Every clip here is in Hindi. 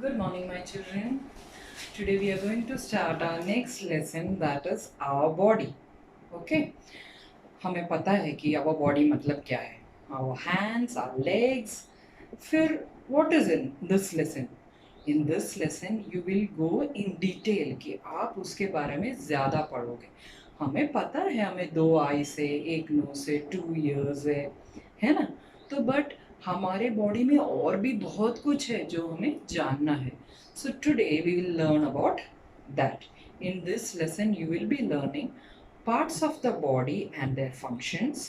Good morning, my children. Today we are going to start our next lesson, that is our body. Okay? हमें पता है कि our body मतलब क्या है. Our hands, our legs. फिर what is in this lesson? In this lesson you will go in detail कि आप उसके बारे में ज़्यादा पढ़ोगे. हमें पता है हमें 2 आई से, 1 नोज से, 2 ईयर्स है ना? तो बट हमारे बॉडी में और भी बहुत कुछ है जो हमें जानना है. So today we will learn about that. In this lesson you will be learning parts of the body and their functions,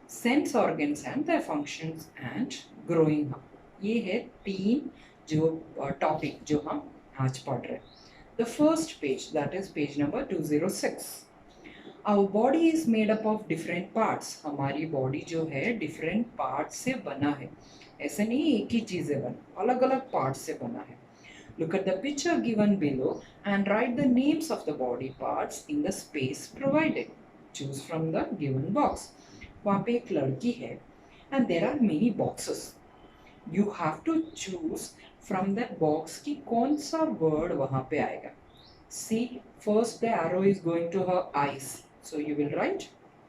sense organs and their functions and growing up. ये है 3 जो टॉपिक जो हम आज पढ़ रहे हैं. The first page, that is page number 206. Our body is made up of different parts. हमारी बॉडी जो है different parts से बना है. ऐसे नहीं एक ही चीज़ है बना, अलग अलग parts से बना है. Look at the picture given below and write the names of the body parts in the space provided. Choose from the given box. वहाँ पे एक लड़की है and there are many boxes. You have to choose from that box कि कौन सा word वहाँ पे आएगा. See, first the arrow is going to her eyes. So you will write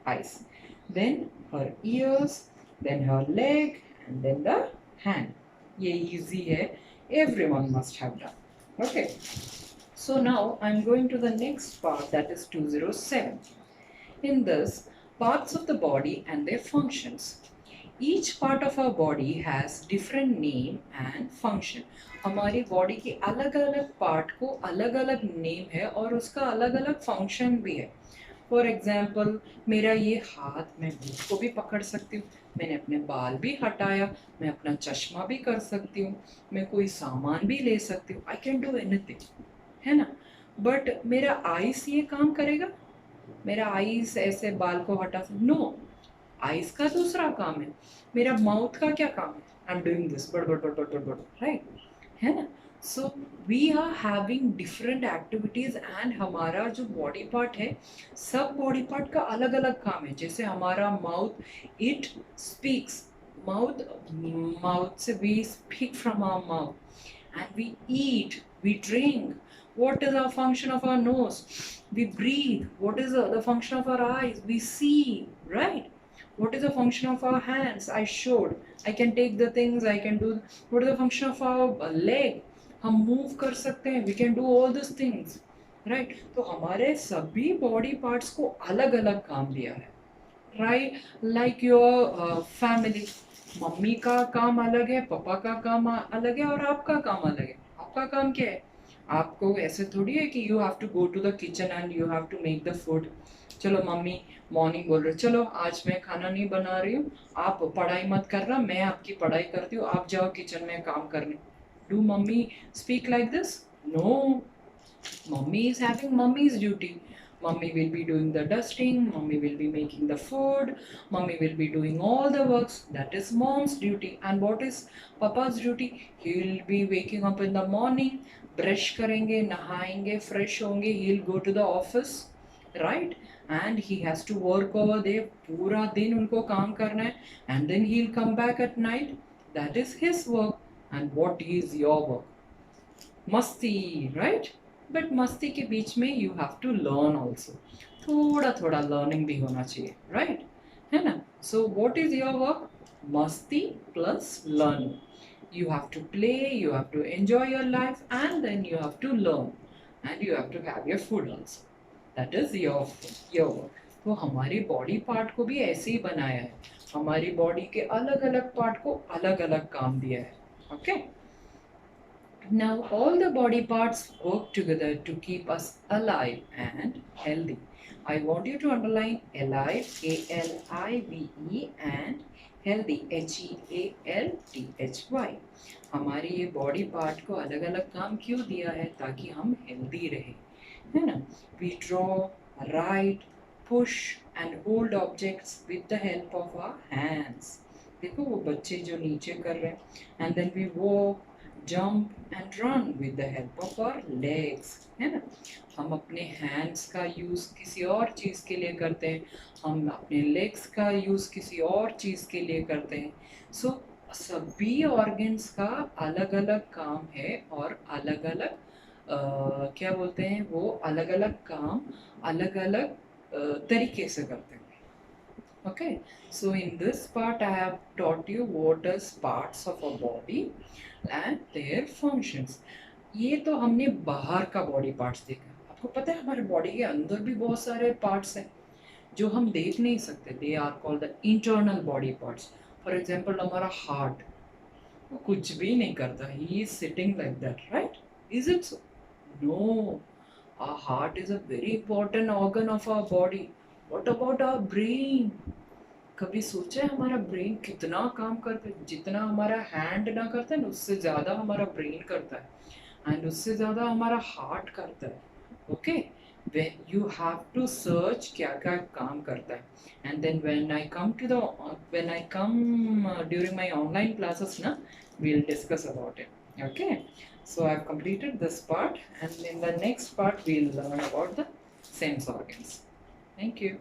eyes. Then her ears, then her leg, and then the hand. ये easy है. Everyone must have done. Okay. So now I'm going to the next part, that is 207. In this, parts of the body and their functions. Each part of our body has different name and function. हमारी बॉडी के अलग अलग पार्ट को अलग अलग नेम है और उसका अलग अलग फंक्शन भी है. फॉर एग्जाम्पल, मेरा ये हाथ, मैं बुक को भी पकड़ सकती हूँ, मैंने अपने बाल भी हटाया, मैं अपना चश्मा भी कर सकती हूँ, मैं कोई सामान भी ले सकती हूँ. आई कैन डू एनीथिंग, है ना? बट मेरा आइस ये काम करेगा? मेरा आइस ऐसे बाल को हटा सकता? नो, आइस का दूसरा काम है. मेरा माउथ का क्या काम है? आई एम डूइंग दिस, बड़ बड़ बड़ बड़ बड़ बड़, राइट, है ना? So we are having different activities and हमारा जो बॉडी पार्ट है, सब बॉडी पार्ट का अलग अलग काम है. जैसे हमारा mouth, it speaks. Mouth, mouth से we speak from our mouth and we eat, we drink. What is our function of our nose? We breathe. What is the function of our eyes? We see, right? What is the function of our hands? I showed. I can take the things, I can do. What is the function of our leg? हम move कर सकते हैं. We can do all these things, right? तो हमारे सभी body parts को अलग अलग काम दिया है, right? Like your family. Mummy का काम अलग है, पापा का काम अलग है और आपका काम अलग है. आपका काम क्या है? आपको ऐसे थोड़ी है कि you have to go to the kitchen and you have to make the food. चलो मम्मी मॉर्निंग बोल रहे, चलो आज मैं खाना नहीं बना रही हूँ, आप पढ़ाई मत करना, मैं आपकी पढ़ाई करती हूँ, आप जाओ किचन में काम करने. Do mummy speak like this? No. Mummy is having mummy's duty. Mummy will be doing the dusting, mummy will be making the food, mummy will be doing all the works. That is mom's duty. And what is papa's duty? He will be waking up in the morning, brush करेंगे, नहाएंगे, fresh होंगे, he'll go to the office, right? And he has to work over there. पूरा दिन उनको काम करना है, and then he'll come back at night. That is his work. And what is your work? मस्ती, राइट? बट मस्ती के बीच में you have to learn also. थोड़ा थोड़ा लर्निंग भी होना चाहिए, राइट? है ना? So what is your work? मस्ती plus learning. You have to play, you have to enjoy your life, and then you have to learn, and you have to have your food also. That is your work. तो हमारी बॉडी पार्ट को भी ऐसे ही बनाया है. हमारी बॉडी के अलग अलग पार्ट को अलग अलग काम दिया है. Okay? Now all the body parts work together to keep us alive and healthy. I want you to underline alive, A-L-I-V-E, and healthy, H-E-A-L-T-H-Y. हमारी ये बॉडी पार्ट को अलग अलग काम क्यों दिया है? ताकि हम हेल्दी रहे, है ना? We draw, write, push and hold objects with the help of our hands. देखो वो बच्चे जो नीचे कर रहे हैं. And then we walk, jump and run with the help of our legs, है ना? हम अपने hands का यूज़ किसी और चीज़ के लिए करते हैं, हम अपने legs का यूज़ किसी और चीज़ के लिए करते हैं. So सभी ऑर्गन्स का अलग अलग काम है और अलग अलग क्या बोलते हैं वो अलग अलग काम अलग अलग तरीके से करते हैं. Okay, so in this part I have taught you what is parts of a body and their functions. ये तो हमने बाहर का बॉडी पार्ट्स देखा. आपको पता है हमारे बॉडी के अंदर भी बहुत सारे पार्ट्स हैं जो हम देख नहीं सकते. They are called the internal body parts. For example हमारा हार्ट, वो कुछ भी नहीं करता. He is sitting like that, right? Is it so? No. Our heart is a very important organ of our body. What about our brain? कभी सोचा है हमारा ब्रेन कितना काम करता है? जितना हमारा हैंड ना करता है ना, उससे ज़्यादा हमारा ब्रेन करता है एंड उससे ज़्यादा हमारा हार्ट करता है. Okay, you have to search क्या क्या काम करता है. And then when I come during my online classes ना, we'll discuss about it. Okay, so I've completed this part and in the next part we'll learn about the sense organs. Thank you.